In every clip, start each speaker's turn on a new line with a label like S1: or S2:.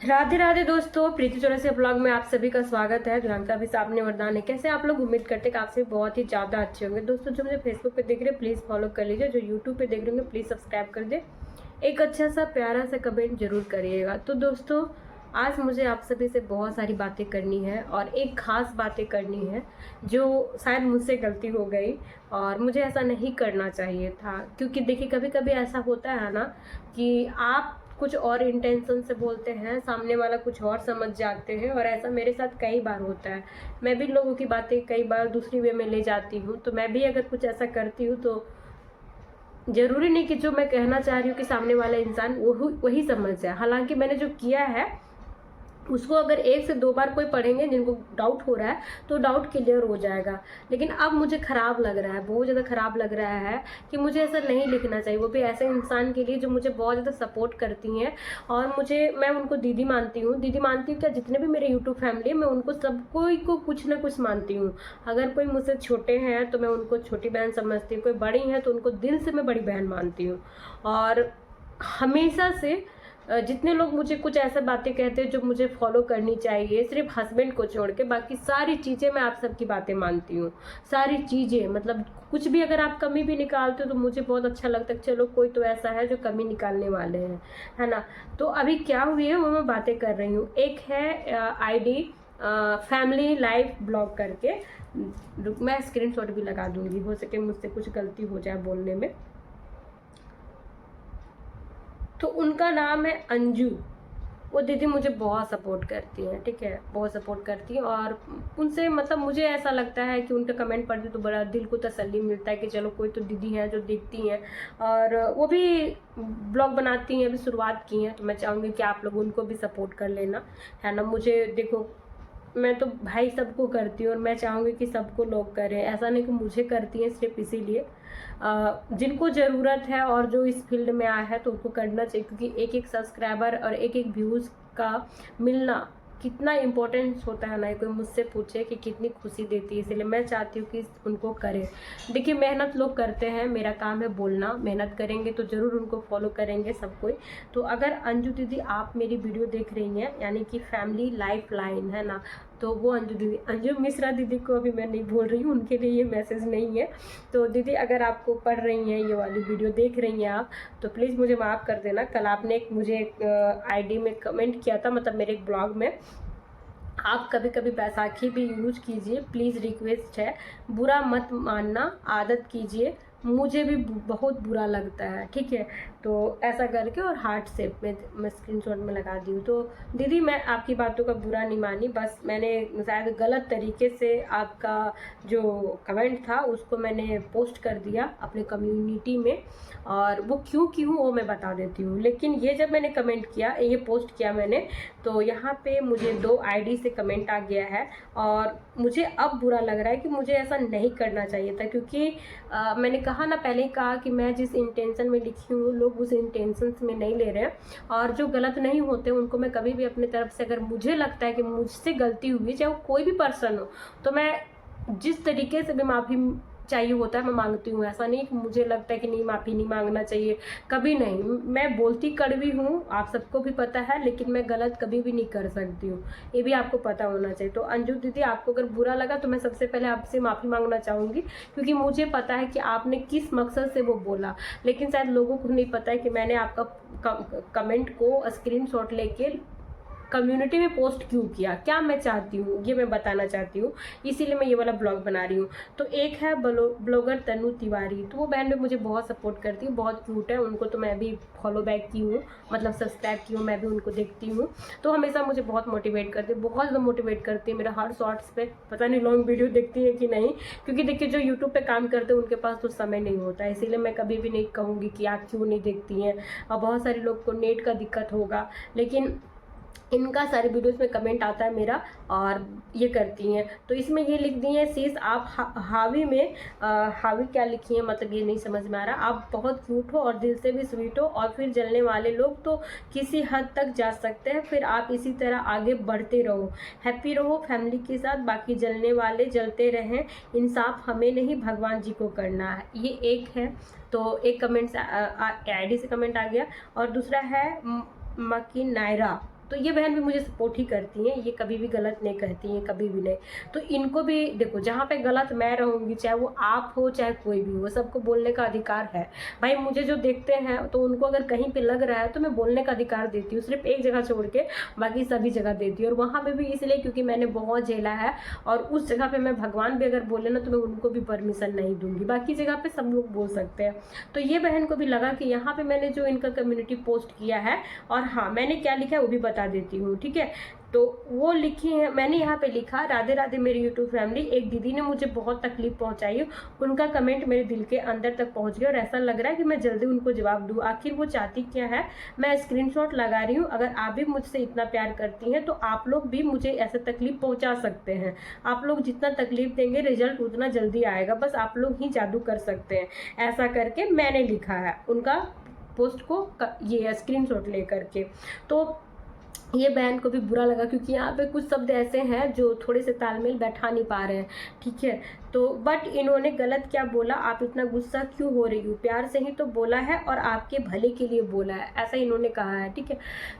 S1: राधे राधे दोस्तों, प्रीति चौरसिया ब्लॉग में आप सभी का स्वागत है। प्रियंका भी सामने वरदान है। कैसे आप लोग? उम्मीद करते हैं कि आपसे बहुत ही ज़्यादा अच्छे होंगे। दोस्तों, जो मुझे फेसबुक पे देख रहे हैं प्लीज़ फॉलो कर लीजिए, जो यूट्यूब पे देख रहे होंगे प्लीज़ सब्सक्राइब कर दे, एक अच्छा सा प्यारा सा कमेंट जरूर करिएगा। तो दोस्तों, आज मुझे आप सभी से बहुत सारी बातें करनी है और एक ख़ास बातें करनी है जो शायद मुझसे गलती हो गई और मुझे ऐसा नहीं करना चाहिए था। क्योंकि देखिए, कभी कभी ऐसा होता है ना कि आप कुछ और इंटेंशन से बोलते हैं, सामने वाला कुछ और समझ जाते हैं, और ऐसा मेरे साथ कई बार होता है। मैं भी लोगों की बातें कई बार दूसरी वे में ले जाती हूँ, तो मैं भी अगर कुछ ऐसा करती हूँ तो ज़रूरी नहीं कि जो मैं कहना चाह रही हूँ कि सामने वाला इंसान वही समझ जाए। हालांकि मैंने जो किया है उसको अगर 1 से 2 बार कोई पढ़ेंगे जिनको डाउट हो रहा है तो डाउट क्लियर हो जाएगा। लेकिन अब मुझे ख़राब लग रहा है, बहुत ज़्यादा ख़राब लग रहा है कि मुझे ऐसा नहीं लिखना चाहिए, वो भी ऐसे इंसान के लिए जो मुझे बहुत ज़्यादा सपोर्ट करती हैं। और मैं उनको दीदी मानती हूँ, क्या जितने भी मेरे यूट्यूब फैमिली है मैं उनको सबको को कुछ ना कुछ मानती हूँ। अगर कोई मुझसे छोटे हैं तो मैं उनको छोटी बहन समझती हूँ, कोई बड़ी हैं तो उनको दिल से मैं बड़ी बहन मानती हूँ। और हमेशा से जितने लोग मुझे कुछ ऐसा बातें कहते हैं जो मुझे फॉलो करनी चाहिए, सिर्फ हस्बैंड को छोड़ के बाकी सारी चीज़ें मैं आप सबकी बातें मानती हूँ। सारी चीज़ें मतलब कुछ भी अगर आप कमी भी निकालते हो तो मुझे बहुत अच्छा लगता है, चलो कोई तो ऐसा है जो कमी निकालने वाले हैं, है ना। तो अभी क्या हुई है वो मैं बातें कर रही हूँ। एक है आईडी फैमिली लाइफ ब्लॉग करके, मैं स्क्रीनशॉट भी लगा दूंगी, हो सके मुझसे कुछ गलती हो जाए बोलने में। तो उनका नाम है अंजू। वो दीदी मुझे बहुत सपोर्ट करती हैं, ठीक है, बहुत सपोर्ट करती हैं। और उनसे मतलब मुझे ऐसा लगता है कि उनका कमेंट पढ़ते तो बड़ा दिल को तसल्ली मिलता है कि चलो कोई तो दीदी हैं जो देखती हैं और वो भी ब्लॉग बनाती हैं, अभी शुरुआत की हैं। तो मैं चाहूँगी कि आप लोग उनको भी सपोर्ट कर लेना, है ना। मुझे देखो, मैं तो भाई सबको करती हूँ और मैं चाहूँगी कि सबको लोग करें, ऐसा नहीं कि मुझे करती हैं सिर्फ इसीलिए। जिनको ज़रूरत है और जो इस फील्ड में आया है तो उनको करना चाहिए, क्योंकि एक एक सब्सक्राइबर और एक एक व्यूज़ का मिलना कितना इम्पोर्टेंस होता है ना। कोई मुझसे पूछे कि कितनी खुशी देती है, इसलिए मैं चाहती हूँ कि उनको करें। देखिए, मेहनत लोग करते हैं, मेरा काम है बोलना, मेहनत करेंगे तो ज़रूर उनको फॉलो करेंगे सब कोई। तो अगर अंजू दीदी आप मेरी वीडियो देख रही हैं, यानी कि फैमिली लाइफ लाइन है ना, तो वो अंजू मिश्रा दीदी को अभी मैं नहीं बोल रही हूँ, उनके लिए ये मैसेज नहीं है। तो दीदी अगर आपको पढ़ रही हैं, ये वाली वीडियो देख रही हैं आप, तो प्लीज़ मुझे माफ़ कर देना। कल आपने मुझे एक आईडी में कमेंट किया था, मतलब मेरे एक ब्लॉग में। आप कभी कभी बैसाखी भी यूज कीजिए, प्लीज़ रिक्वेस्ट है, बुरा मत मानना, आदत कीजिए, मुझे भी बहुत बुरा लगता है, ठीक है। तो ऐसा करके और हार्ट शेप में मैं स्क्रीनशॉट में लगा दी हूँ। तो दीदी मैं आपकी बातों का बुरा नहीं मानी, बस मैंने शायद गलत तरीके से आपका जो कमेंट था उसको मैंने पोस्ट कर दिया अपने कम्युनिटी में, और वो क्यों की हूँ वो मैं बता देती हूँ। लेकिन ये जब मैंने कमेंट किया, ये पोस्ट किया मैंने, तो यहाँ पे मुझे 2 आईडी से कमेंट आ गया है और मुझे अब बुरा लग रहा है कि मुझे ऐसा नहीं करना चाहिए था। क्योंकि मैंने कहा ना, पहले ही कहा कि मैं जिस इंटेंशन में लिखी हूँ लोग उस इंटेंशन में नहीं ले रहे हैं, और जो गलत नहीं होते उनको मैं कभी भी अपनी तरफ से, अगर मुझे लगता है कि मुझसे गलती हुई, चाहे वो कोई भी पर्सन हो, तो मैं जिस तरीके से भी माफ़ी चाहिए होता है मैं मांगती हूँ। ऐसा नहीं कि मुझे लगता है कि नहीं माफ़ी नहीं मांगना चाहिए, कभी नहीं। मैं बोलती कड़वी हूँ, आप सबको भी पता है, लेकिन मैं गलत कभी भी नहीं कर सकती हूँ, ये भी आपको पता होना चाहिए। तो अंजू दीदी आपको अगर बुरा लगा तो मैं सबसे पहले आपसे माफ़ी मांगना चाहूँगी, क्योंकि मुझे पता है कि आपने किस मकसद से वो बोला। लेकिन शायद लोगों को नहीं पता है कि मैंने आपका कमेंट को स्क्रीनशॉट लेके कम्युनिटी में पोस्ट क्यों किया, क्या मैं चाहती हूँ ये मैं बताना चाहती हूँ, इसीलिए मैं ये वाला ब्लॉग बना रही हूँ। तो एक है ब्लॉगर तनु तिवारी, तो वो बहन भी मुझे बहुत सपोर्ट करती है, बहुत क्यूट है, उनको तो मैं भी फॉलो बैक की हूँ, मतलब सब्सक्राइब की हूँ, मैं भी उनको देखती हूँ। तो हमेशा मुझे बहुत मोटिवेट करती है, बहुत ज़्यादा मोटिवेट करती है। मेरा हर शॉर्ट्स पे पता नहीं लॉन्ग वीडियो देखती है कि नहीं, क्योंकि देखिए जो यूट्यूब पे काम करते हैं उनके पास तो समय नहीं होता है, इसीलिए मैं कभी भी नहीं कहूँगी कि आप क्यों नहीं देखती हैं। और बहुत सारे लोग को नेट का दिक्कत होगा, लेकिन इनका सारे वीडियोस में कमेंट आता है मेरा, और ये करती हैं। तो इसमें ये लिख दी है, शीश आप हावी में हावी क्या लिखी है, मतलब ये नहीं समझ में आ रहा। आप बहुत क्यूट हो और दिल से भी स्वीट हो, और फिर जलने वाले लोग तो किसी हद तक जा सकते हैं, फिर आप इसी तरह आगे बढ़ते रहो, हैप्पी रहो फैमिली के साथ, बाकी जलने वाले जलते रहें, इंसाफ हमें नहीं भगवान जी को करना है। ये एक है। तो एक कमेंट आईडी से कमेंट आ गया, और दूसरा है मकी नायरा, तो ये बहन भी मुझे सपोर्ट ही करती हैं, ये कभी भी गलत नहीं कहती हैं, कभी भी नहीं। तो इनको भी देखो, जहाँ पे गलत मैं रहूँगी, चाहे वो आप हो चाहे कोई भी हो, सबको बोलने का अधिकार है भाई। मुझे जो देखते हैं तो उनको अगर कहीं पे लग रहा है तो मैं बोलने का अधिकार देती हूँ, सिर्फ एक जगह छोड़ के बाकी सभी जगह देती हूँ। और वहाँ पे भी इसलिए क्योंकि मैंने बहुत झेला है, और उस जगह पे मैं भगवान भी अगर बोले ना तो मैं उनको भी परमिशन नहीं दूंगी, बाकी जगह पे सब लोग बोल सकते हैं। तो ये बहन को भी लगा कि यहाँ पे मैंने जो इनका कम्युनिटी पोस्ट किया है, और हाँ मैंने क्या लिखा है वो भी बता देती हूँ, ठीक है। तो वो लिखी है, मैंने यहाँ पे लिखा, राधे राधे मेरी यूट्यूब फैमिली, एक दीदी ने मुझे बहुत तकलीफ पहुँचाई, उनका कमेंट मेरे दिल के अंदर तक पहुँच गया और ऐसा लग रहा है कि मैं जल्दी उनको जवाब दूँ। आखिर वो चाहती क्या है, मैं स्क्रीनशॉट लगा रही हूँ। अगर आप भी मुझसे इतना प्यार करती हैं तो आप लोग भी मुझे ऐसे तकलीफ पहुँचा सकते हैं। आप लोग जितना तकलीफ देंगे रिजल्ट उतना जल्दी आएगा, बस आप लोग ही जादू कर सकते हैं। ऐसा करके मैंने लिखा है उनका पोस्ट को ये स्क्रीनशॉट लेकर के। तो ये बहन को भी बुरा लगा, क्योंकि यहाँ पे कुछ शब्द ऐसे हैं जो थोड़े से तालमेल बैठा नहीं पा रहे हैं, ठीक है। तो बट इन्होंने गलत क्या बोला, आप इतना गुस्सा क्यों हो रही हो, प्यार से ही तो बोला है और आपके भले के लिए बोला है, ऐसा इन्होंने कहा है, ठीक है।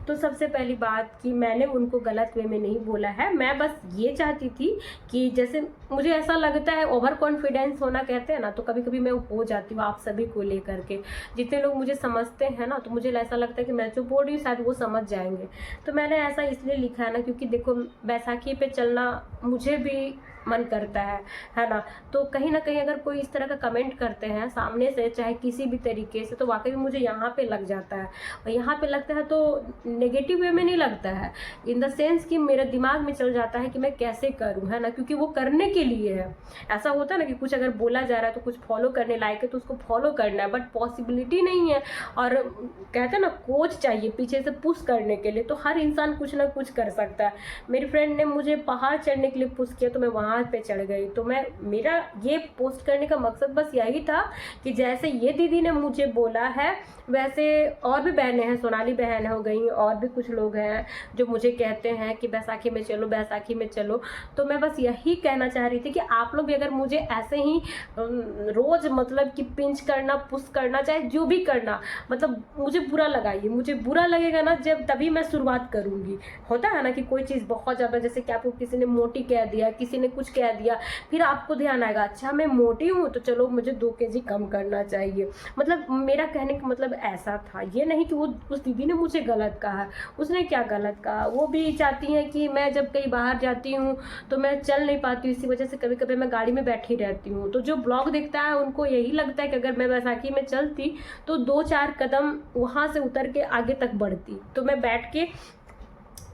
S1: तो सबसे पहली बात कि मैंने उनको गलत वे में नहीं बोला है, मैं बस ये चाहती थी कि जैसे मुझे ऐसा लगता है ओवर कॉन्फिडेंस होना कहते हैं ना, तो कभी कभी मैं हो जाती हूँ आप सभी को लेकर के। जितने लोग मुझे समझते हैं ना, तो मुझे ऐसा लगता है कि मैं जो बोल रही हूँ शायद वो समझ जाएंगे। तो मैंने ऐसा इसलिए लिखा है ना, क्योंकि देखो बैसाखी पे चलना मुझे भी मन करता है ना। तो कहीं ना कहीं अगर कोई इस तरह का कमेंट करते हैं सामने से, चाहे किसी भी तरीके से, तो वाकई में मुझे यहाँ पे लग जाता है। और यहाँ पे लगता है तो नेगेटिव वे में नहीं लगता है, इन द सेंस कि मेरे दिमाग में चल जाता है कि मैं कैसे करूँ, है ना, क्योंकि वो करने के लिए है। ऐसा होता है ना कि कुछ अगर बोला जा रहा है तो कुछ फॉलो करने लायक है तो उसको फॉलो करना है, बट पॉसिबिलिटी नहीं है। और कहते हैं ना कोच चाहिए पीछे से पुश करने के लिए, तो हर इंसान कुछ ना कुछ कर सकता है। मेरी फ्रेंड ने मुझे पहाड़ चढ़ने के लिए पुश किया तो मैं वहाँ पे चढ़ गई। तो मेरा ये पोस्ट करने का मकसद बस यही था कि जैसे ये दीदी ने मुझे बोला है, वैसे और भी बहनें हैं, सोनाली बहन हो गई, और भी कुछ लोग हैं जो मुझे कहते हैं कि बैसाखी में चलो, बैसाखी में चलो। तो मैं बस यही कहना चाह रही थी कि आप लोग भी अगर मुझे ऐसे ही रोज मतलब कि पिंच करना, पुश करना, चाहे जो भी करना, मतलब मुझे बुरा लगाइए। मुझे बुरा लगेगा ना जब तभी मैं शुरुआत करूँगी। होता है ना कि कोई चीज़ बहुत ज़्यादा, जैसे कि आपको किसी ने मोटी कह दिया, किसी ने कुछ कह दिया, फिर आपको ध्यान आएगा अच्छा मैं मोटी हूँ तो चलो मुझे 2 kg कम करना चाहिए। मतलब मेरा कहने का मतलब ऐसा था, ये नहीं कि वो उस दीदी ने मुझे गलत कहा। उसने क्या गलत कहा, वो भी चाहती हैं कि मैं जब कहीं बाहर जाती हूँ तो मैं चल नहीं पाती हूँ, इसी वजह से कभी कभी मैं गाड़ी में बैठी रहती हूँ। तो जो ब्लॉग देखता है उनको यही लगता है कि अगर मैं बैसाखी में चलती तो 2-4 कदम वहाँ से उतर के आगे तक बढ़ती। तो मैं बैठ के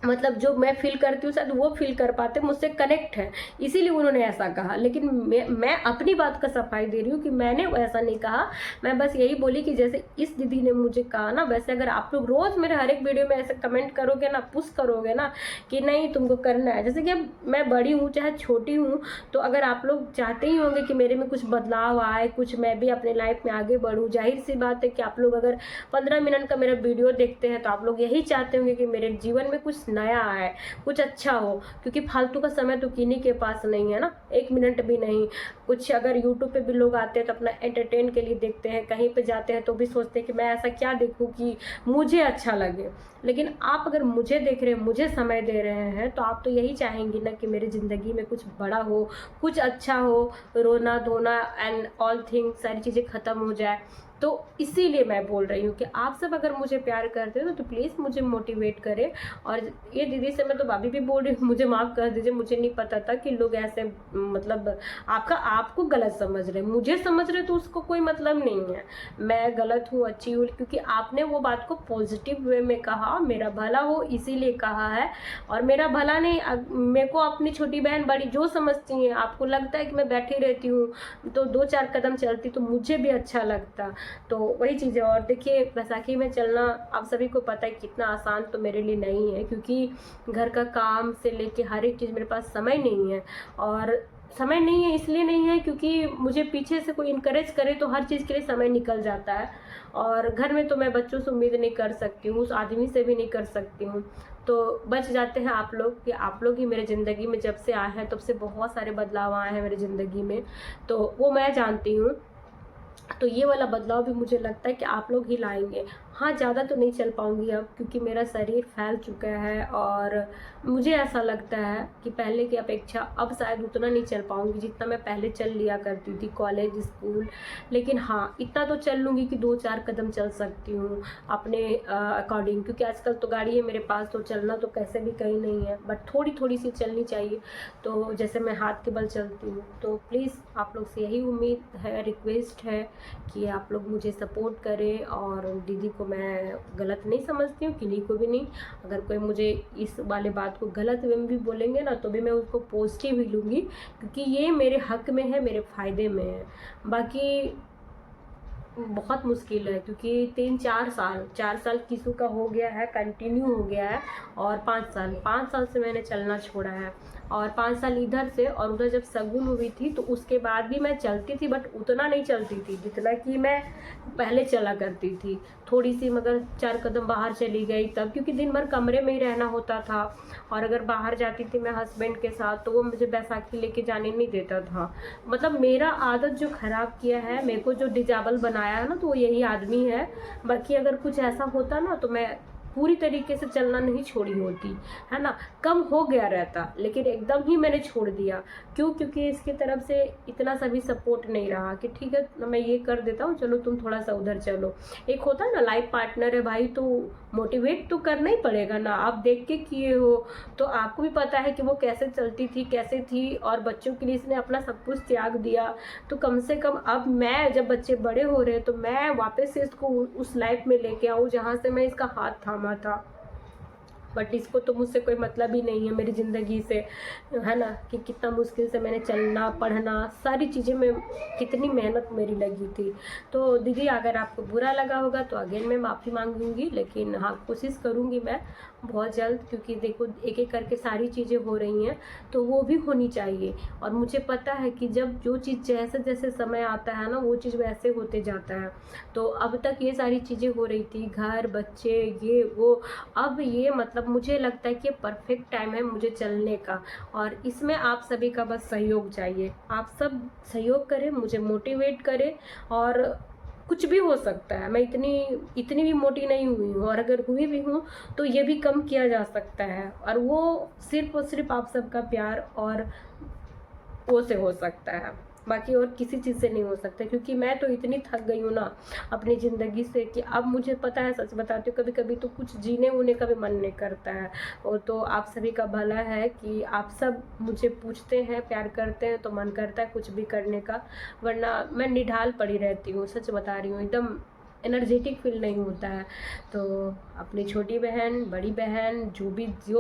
S1: मतलब जो मैं फील करती हूँ शायद वो फील कर पाते, मुझसे कनेक्ट है, इसीलिए उन्होंने ऐसा कहा। लेकिन मैं अपनी बात का सफाई दे रही हूँ कि मैंने ऐसा नहीं कहा। मैं बस यही बोली कि जैसे इस दीदी ने मुझे कहा ना, वैसे अगर आप लोग रोज़ मेरे हर एक वीडियो में ऐसे कमेंट करोगे ना, पुश करोगे ना कि नहीं तुमको करना है, जैसे कि अब मैं बड़ी हूँ चाहे छोटी हूँ, तो अगर आप लोग चाहते ही होंगे कि मेरे में कुछ बदलाव आए, कुछ मैं भी अपने लाइफ में आगे बढ़ूँ, जाहिर सी बात है कि आप लोग अगर 15 मिनट का मेरा वीडियो देखते हैं तो आप लोग यही चाहते होंगे कि मेरे जीवन में कुछ नया आए, कुछ अच्छा हो, क्योंकि फालतू का समय तो किन्हीं के पास नहीं है ना, 1 मिनट भी नहीं। कुछ अगर यूट्यूब पे भी लोग आते हैं तो अपना एंटरटेन के लिए देखते हैं, कहीं पे जाते हैं तो भी सोचते हैं कि मैं ऐसा क्या देखूं कि मुझे अच्छा लगे। लेकिन आप अगर मुझे देख रहे हैं, मुझे समय दे रहे हैं, तो आप तो यही चाहेंगी ना कि मेरी ज़िंदगी में कुछ बड़ा हो, कुछ अच्छा हो, रोना धोना एंड ऑल थिंग्स सारी चीज़ें ख़त्म हो जाए। तो इसीलिए मैं बोल रही हूँ कि आप सब अगर मुझे प्यार करते हो तो प्लीज़ मुझे मोटिवेट करें। और ये दीदी से मैं तो भाभी भी बोल रही हूँ, मुझे माफ़ कर दीजिए, मुझे नहीं पता था कि लोग ऐसे मतलब आपको गलत समझ रहे, मुझे समझ रहे, तो उसको कोई मतलब नहीं है। मैं गलत हूँ, अच्छी हूँ, क्योंकि आपने वो बात को पॉजिटिव वे में कहा, मेरा भला हो इसीलिए कहा है। और मेरा भला नहीं, मेरे को अपनी छोटी बहन बड़ी जो समझती हैं, आपको लगता है कि मैं बैठी रहती हूँ तो 2-4 कदम चलती तो मुझे भी अच्छा लगता। तो वही चीज़ है। और देखिए बैसाखी में चलना आप सभी को पता है कितना आसान तो मेरे लिए नहीं है, क्योंकि घर का काम से लेके हर एक चीज़ मेरे पास समय नहीं है। और समय नहीं है इसलिए नहीं है क्योंकि मुझे पीछे से कोई इनकरेज करे तो हर चीज़ के लिए समय निकल जाता है। और घर में तो मैं बच्चों से उम्मीद नहीं कर सकती हूँ, उस आदमी से भी नहीं कर सकती हूँ। तो बच जाते हैं आप लोग, कि आप लोग ही मेरे ज़िंदगी में जब से आए हैं तब से बहुत सारे बदलाव आए हैं मेरी ज़िंदगी में, तो वो मैं जानती हूँ। तो ये वाला बदलाव भी मुझे लगता है कि आप लोग ही लाएंगे। हाँ, ज़्यादा तो नहीं चल पाऊँगी अब, क्योंकि मेरा शरीर फैल चुका है और मुझे ऐसा लगता है कि पहले की अपेक्षा अब शायद उतना नहीं चल पाऊँगी जितना मैं पहले चल लिया करती थी कॉलेज, स्कूल। लेकिन हाँ, इतना तो चल लूँगी कि 2-4 कदम चल सकती हूँ अपने अकॉर्डिंग, क्योंकि आजकल तो गाड़ी है मेरे पास, तो चलना तो कैसे भी कहीं नहीं है, बट थोड़ी-थोड़ी सी चलनी चाहिए। तो जैसे मैं हाथ के बल चलती हूँ, तो प्लीज़ आप लोग से यही उम्मीद है, रिक्वेस्ट है कि आप लोग मुझे सपोर्ट करें। और दीदी को मैं गलत नहीं समझती हूँ, किन्हीं को भी नहीं। अगर कोई मुझे इस वाले बात को गलत वे में भी बोलेंगे ना, तो भी मैं उसको पॉजिटिव ही लूँगी, क्योंकि ये मेरे हक में है, मेरे फ़ायदे में है। बाकी बहुत मुश्किल है, क्योंकि 4 साल किसू का हो गया है, कंटिन्यू हो गया है। और 5 साल से मैंने चलना छोड़ा है। और 5 साल इधर से, और उधर जब शगुन हुई थी तो उसके बाद भी मैं चलती थी, बट उतना नहीं चलती थी जितना कि मैं पहले चला करती थी। थोड़ी सी मगर 4 कदम बाहर चली गई तब, क्योंकि दिन भर कमरे में ही रहना होता था। और अगर बाहर जाती थी मैं हस्बैंड के साथ, तो वो मुझे बैसाखी लेके जाने नहीं देता था। मतलब मेरा आदत जो ख़राब किया है, मेरे को जो डिजेबल बनाया है ना, तो वो यही आदमी है। बाकी अगर कुछ ऐसा होता ना, तो मैं पूरी तरीके से चलना नहीं छोड़ी होती, है ना। कम हो गया रहता, लेकिन एकदम ही मैंने छोड़ दिया। क्यों? क्योंकि इसकी तरफ से इतना सा भी सपोर्ट नहीं रहा कि ठीक है मैं ये कर देता हूँ, चलो तुम थोड़ा सा उधर चलो। एक होता है ना, लाइफ पार्टनर है भाई, तो मोटिवेट तो करना ही पड़ेगा ना। आप देख के किए हो, तो आपको भी पता है कि वो कैसे चलती थी, कैसे थी, और बच्चों के लिए इसने अपना सब कुछ त्याग दिया। तो कम से कम अब मैं, जब बच्चे बड़े हो रहे हैं, तो मैं वापस से इसको उस लाइफ में लेके आऊँ जहाँ से मैं इसका हाथ थामा था। बट इसको तो मुझसे कोई मतलब ही नहीं है मेरी ज़िंदगी से, है ना, कि कितना मुश्किल से मैंने चलना, पढ़ना, सारी चीज़ें में कितनी मेहनत मेरी लगी थी। तो दीदी अगर आपको बुरा लगा होगा तो अगेन मैं माफ़ी मांगूंगी, लेकिन हाँ कोशिश करूँगी मैं बहुत जल्द, क्योंकि देखो एक एक करके सारी चीज़ें हो रही हैं, तो वो भी होनी चाहिए। और मुझे पता है कि जब जो चीज़ जैसे जैसे समय आता है ना, वो चीज़ वैसे होते जाता है। तो अब तक ये सारी चीज़ें हो रही थी, घर, बच्चे, ये वो, अब ये मतलब मुझे लगता है कि परफेक्ट टाइम है मुझे चलने का। और इसमें आप सभी का बस सहयोग चाहिए, आप सब सहयोग करें, मुझे मोटिवेट करें। और कुछ भी हो सकता है, मैं इतनी भी मोटी नहीं हुई हूँ, और अगर हुई भी हूँ तो ये भी कम किया जा सकता है। और वो सिर्फ और सिर्फ आप सबका प्यार और वो से हो सकता है, बाकी और किसी चीज़ से नहीं हो सकता। क्योंकि मैं तो इतनी थक गई हूँ ना अपनी ज़िंदगी से, कि अब मुझे पता है, सच बताती हूँ, कभी कभी तो कुछ जीने उने का भी मन नहीं करता है। और तो आप सभी का भला है कि आप सब मुझे पूछते हैं, प्यार करते हैं, तो मन करता है कुछ भी करने का। वरना मैं निढाल पड़ी रहती हूँ, सच बता रही हूँ, एकदम एनर्जेटिक फील नहीं होता है। तो अपनी छोटी बहन, बड़ी बहन, जो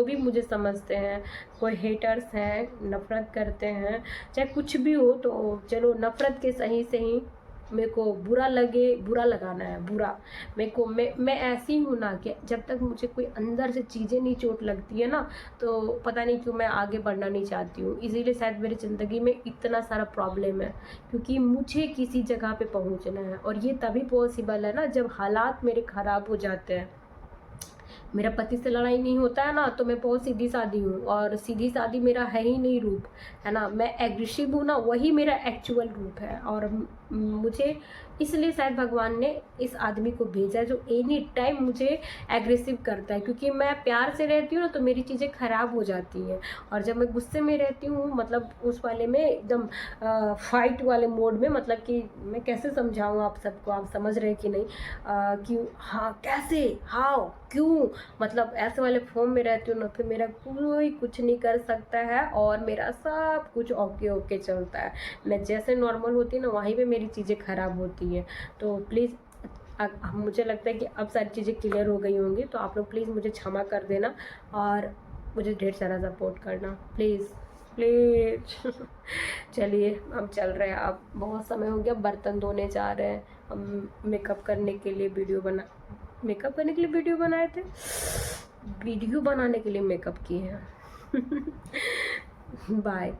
S1: भी मुझे समझते हैं, कोई हेटर्स हैं, नफ़रत करते हैं, चाहे कुछ भी हो, तो चलो नफ़रत के सही से ही मेरे को बुरा लगे, बुरा लगाना है, बुरा मेरे को, मैं ऐसी हूँ ना कि जब तक मुझे कोई अंदर से चीज़ें नहीं चोट लगती है ना, तो पता नहीं क्यों मैं आगे बढ़ना नहीं चाहती हूँ। इसीलिए शायद मेरी ज़िंदगी में इतना सारा प्रॉब्लम है, क्योंकि मुझे किसी जगह पे पहुँचना है, और ये तभी पॉसिबल है ना जब हालात मेरे ख़राब हो जाते हैं। मेरा पति से लड़ाई नहीं होता है ना, तो मैं बहुत सीधी सादी हूँ, और सीधी सादी मेरा है ही नहीं रूप, है ना। मैं एग्रेसिव हूँ ना, वही मेरा एक्चुअल रूप है। और मुझे इसलिए शायद भगवान ने इस आदमी को भेजा है जो एनी टाइम मुझे एग्रेसिव करता है, क्योंकि मैं प्यार से रहती हूँ ना, तो मेरी चीज़ें ख़राब हो जाती हैं। और जब मैं गुस्से में रहती हूँ, मतलब उस वाले में एकदम फाइट वाले मोड में, मतलब कि मैं कैसे समझाऊँ आप सबको, आप समझ रहे कि नहीं, कि हाँ कैसे, हाउ, क्यों, मतलब ऐसे वाले फॉर्म में रहती हूँ ना, फिर मेरा कोई कुछ नहीं कर सकता है, और मेरा सब कुछ ओके ओके चलता है। मैं जैसे नॉर्मल होती है ना, वहीं पे मेरी चीज़ें ख़राब होती हैं। तो प्लीज़, मुझे लगता है कि अब सारी चीज़ें क्लियर हो गई होंगी, तो आप लोग प्लीज़ मुझे क्षमा कर देना, और मुझे ढेर सारा सपोर्ट करना, प्लीज़ प्लीज। चलिए हम चल रहे हैं, अब बहुत समय हो गया, बर्तन धोने जा रहे हैं हम। मेकअप करने के लिए वीडियो बनाए थे, वीडियो बनाने के लिए मेकअप किए हैं। बाय।